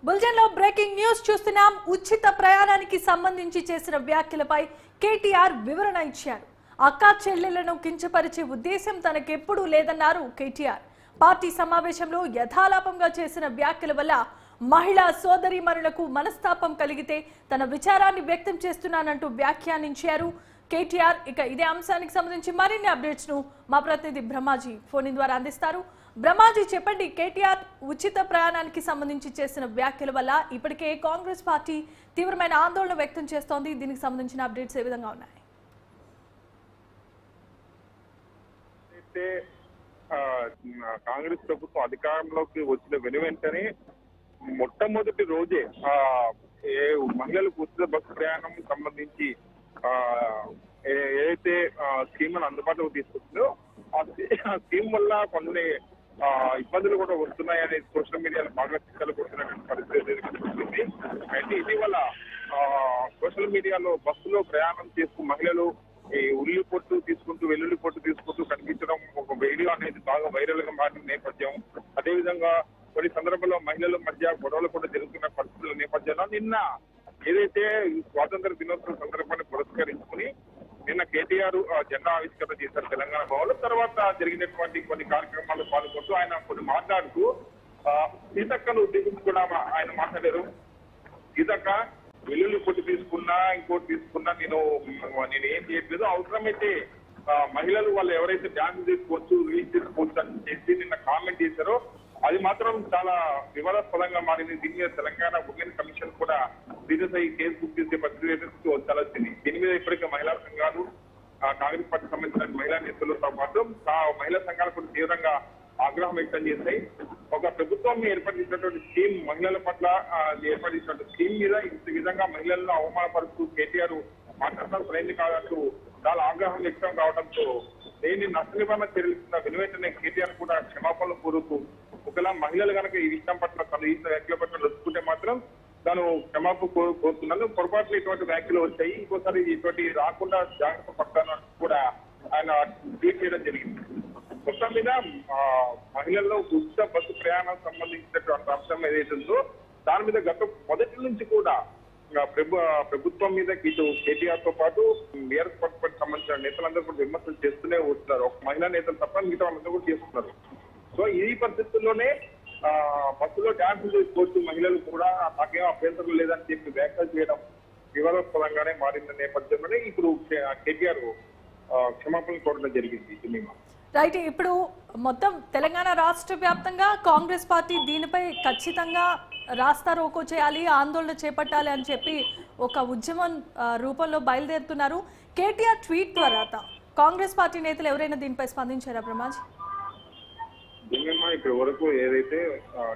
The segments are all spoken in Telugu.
బులెటిన్ లో బ్రేకింగ్ న్యూస్ చూస్తున్నాం. ఉచిత ప్రయాణానికి సంబంధించి చేసిన వ్యాఖ్యలపై కేటీఆర్ వివరణ ఇచ్చారు. అక్కా చెల్లెళ్లను కించపరిచే ఉద్దేశం తనకెప్పుడూ లేదన్నారు కేటీఆర్. పార్టీ సమావేశంలో యథాలాపంగా చేసిన వ్యాఖ్యల వల్ల మహిళా సోదరీమణులకు మనస్తాపం కలిగితే తన విచారాన్ని వ్యక్తం చేస్తున్నానంటూ వ్యాఖ్యానించారు కేటీఆర్. ఇక ఇదే అంశానికి సంబంధించి మరిన్ని అప్డేట్స్ ను మా ప్రతినిధి బ్రహ్మాజీ ఫోన్ ద్వారా అందిస్తారు. బ్రహ్మాజీ, చెప్పండి, కేటీఆర్ ఉచిత ప్రయాణానికి సంబంధించి చేసిన వ్యాఖ్యల వల్ల ఇప్పటికే కాంగ్రెస్ పార్టీ తీవ్రమైన ఆందోళన వ్యక్తం చేస్తోంది. దీనికి సంబంధించిన అప్డేట్స్ ఏ విధంగా ఉన్నాయి? కాంగ్రెస్ ప్రభుత్వం అధికారంలోకి వచ్చిన వెనువెంటనే మొట్టమొదటి రోజే మహిళలకు ఉచిత బస్సు ప్రయాణం సంబంధించి ఏదైతే స్కీమ్ అందుబాటులోకి తీసుకొచ్చిందో ఆ స్కీమ్ వల్ల కొన్ని ఇబ్బందులు కూడా వస్తున్నాయని సోషల్ మీడియాలో బాగా చర్చలు కొట్టినటువంటి పరిస్థితి కనిపిస్తుంది. అయితే ఇటీవల సోషల్ మీడియాలో బస్సులో ప్రయాణం చేస్తూ మహిళలు ఈ ఉల్లి పొట్టు తీసుకుంటూ వెల్లుల్లి పొట్టు తీసుకుంటూ కనిపించడం ఒక వీడియో అనేది బాగా వైరల్ గా మారిన నేపథ్యం, అదేవిధంగా కొన్ని సందర్భాల్లో మహిళల మధ్య గొడవలు కూడా జరుగుతున్న పరిస్థితుల నేపథ్యంలో నిన్న ఏదైతే స్వాతంత్ర దినోత్సవం సందర్భాన్ని పురస్కరించుకుని నిన్న కేటీఆర్ జెండా ఆవిష్కరణ చేశారు తెలంగాణ భవన్లో. తర్వాత జరిగినటువంటి కొన్ని కార్యక్రమాల్లో పాల్గొంటూ ఆయన కొన్ని మాట్లాడుతూ సీతక్కను ఉద్దేశించి కూడా ఆయన మాట్లాడారు. సీతక్క వెల్లుల్లి పొట్టు తీసుకున్నా ఇంకోటి తీసుకున్నా నేను ఏం చేయట్లేదు, అవసరమైతే మహిళలు వాళ్ళు ఎవరైతే డ్యాన్స్ తీసుకోవచ్చు రీల్స్ తీసుకోవచ్చు అని చెప్పి నిన్న కామెంట్ చేశారో అది మాత్రం చాలా వివాదాస్పదంగా మారింది. దీని మీద తెలంగాణ ఉమెన్ కమిషన్ కూడా దీనిపై కేసు బుక్ చేసే పరిస్థితి చాలా వచ్చింది. దీని మీద ఇప్పటికే మహిళా సంఘాలు కాంగ్రెస్ పార్టీ సంబంధించిన మహిళా నేతలతో పాటు మహిళా సంఘాలు కూడా తీవ్రంగా ఆగ్రహం వ్యక్తం చేశాయి. ఒక ప్రభుత్వం ఏర్పాటు చేసినటువంటి స్కీమ్ మహిళల పట్ల ఏర్పాటు చేసినటువంటి స్కీమ్ మీద ఇంత విధంగా మహిళలను అవమానపరుస్తూ కేటీఆర్ మాట్లాడడం సరైనది కాదంటూ చాలా ఆగ్రహం వ్యక్తం కావడంతో దేన్ని నష్ట నివారణ చర్యలున్న వెనువెంటనే కేటీఆర్ కూడా క్షమాపణలు కోరుతూ ఒకవేళ మహిళలు కనుక ఈ విషయం పట్ల తను ఈ వ్యాఖ్యల పట్ల నొచ్చుకుంటే మాత్రం తాను క్షమాపణ కోరుతున్నాను. పొరపాట్లు ఇటువంటి వ్యాఖ్యలు వచ్చాయి, ఇంకోసారి ఇటువంటి రాకుండా జాగ్రత్త పడతాను కూడా ఆయన ట్వీట్ చేయడం జరిగింది. మొత్తం మీద మహిళల్లో ఉచిత బస్సు ప్రయాణం సంబంధించినటువంటి అంశం ఏదైతే ఉందో దాని మీద గత మొదటి నుంచి కూడా ప్రభుత్వం మీద ఇటు కేటీఆర్ తో పాటు బీఆర్ఎస్ పార్టీకి సంబంధించిన నేతలందరూ కూడా విమర్శలు చేస్తూనే వస్తున్నారు. ఒక మహిళా నేతలు తప్ప మిగతా వాళ్ళందరూ కూడా చేస్తున్నారు. సో ఈ పరిస్థితుల్లోనే బస్సులో డ్యాన్స్ చేసుకోవచ్చు మహిళలు కూడా, నాకేం అభ్యంతరం లేదని చెప్పి వ్యాఖ్యలు చేయడం వివాదాస్పదంగానే మారిన నేపథ్యంలోనే ఇప్పుడు కేటీఆర్ క్షమాపణలు కోరడం జరిగింది. రైట్, ఇప్పుడు మొత్తం తెలంగాణ రాష్ట్ర వ్యాప్తంగా కాంగ్రెస్ పార్టీ దీనిపై ఖచ్చితంగా రాస్తా రోకో చేయాలి, ఆందోళన చేపట్టాలి అని చెప్పి ఒక ఉద్యమం రూపంలో బయలుదేరుతున్నారు. కేటీఆర్ ట్వీట్ ద్వారా కాంగ్రెస్ పార్టీ నేతలు ఎవరైనా దీనిపై స్పందించారా బ్రహ్మాజ్? దీనిమా ఇప్పటి వరకు ఏదైతే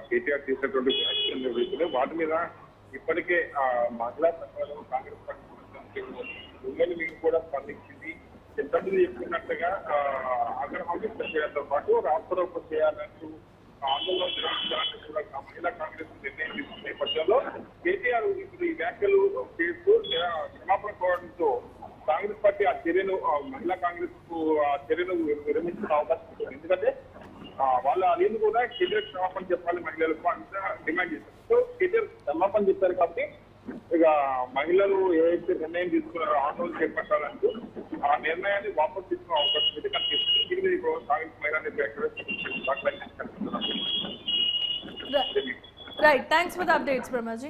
కేటీఆర్ చేసినటువంటి వ్యాఖ్యలు వాటి మీద ఇప్పటికే మహిళా సంఘాలు కాంగ్రెస్ పార్టీ ఉమ్మడి మీకు కూడా స్పందించింది. ఎంతమంది చెప్పినట్టుగా ఆగ్రహం వ్యక్తం చేయడంతో పాటు రాష్ట్రంలో చేయాలంటూ ఆందోళన జరగాలంటూ కూడా మహిళా కాంగ్రెస్ నిర్ణయం తీసుకున్న నేపథ్యంలో కేటీఆర్ ఇప్పుడు ఈ వ్యాఖ్యలు చేస్తూ క్షమాపణ కోరడంతో కాంగ్రెస్ పార్టీ ఆ చర్యను మహిళా కాంగ్రెస్ కు ఆ చర్యను విరమించిన అవకాశం ఉంటుంది. ఎందుకంటే వాళ్ళు అదేందుకు కూడా కేటీఆర్ క్షమాపణ చెప్పాలి మహిళలకు అంతా డిమాండ్ చేశారు. సో కేటీఆర్ క్షమాపణ చెప్పారు కాబట్టి ఇక మహిళలు ఏదైతే నిర్ణయం తీసుకున్నారో ఆందోళన చేపట్టాలంటూ ఆ నిర్ణయాన్ని వాపసు తీసుకునే అవకాశం అయితే కనిపిస్తుంది. దీని మీద ఇప్పుడు కాంగ్రెస్ మహిళా right, thanks for the updates Brahmaji.